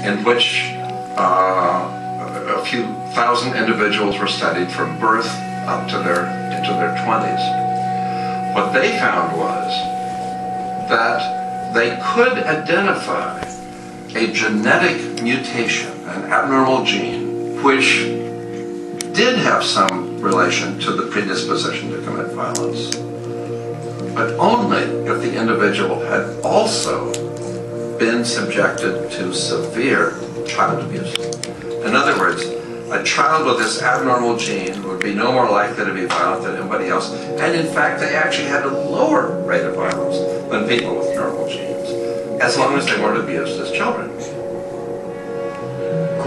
in which a few thousand individuals were studied from birth up to into their 20s. What they found was that they could identify a genetic mutation, an abnormal gene, which did have some relation to the predisposition to commit violence, but only if the individual had also been subjected to severe child abuse. In other words, a child with this abnormal gene would be no more likely to be violent than anybody else, and in fact they actually had a lower rate of violence than people with normal genes, as long as they weren't abused as children.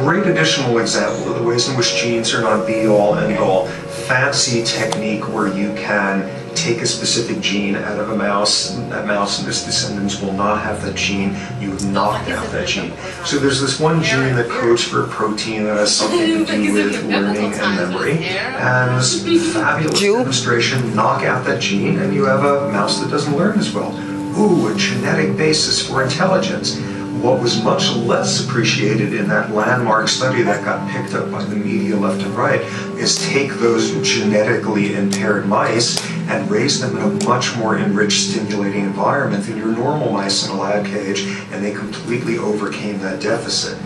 Great additional example of the ways in which genes are not be-all, end-all. Fancy technique where you can take a specific gene out of a mouse, that mouse and its descendants will not have that gene, you've knocked out that gene. So there's this one gene that codes for a protein that has something to do with learning and memory, and this fabulous demonstration, knock out that gene and you have a mouse that doesn't learn as well. Ooh, a genetic basis for intelligence. What was much less appreciated in that landmark study that got picked up by the media left and right is take those genetically impaired mice and raise them in a much more enriched, stimulating environment than your normal mice in a lab cage, and they completely overcame that deficit.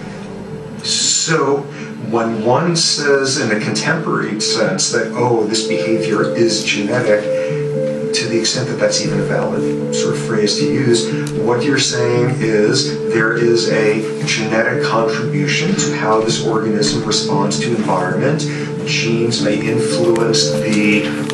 So when one says in a contemporary sense that, oh, this behavior is genetic, to the extent that that's even a valid sort of phrase to use, what you're saying is there is a genetic contribution to how this organism responds to environment. Genes may influence the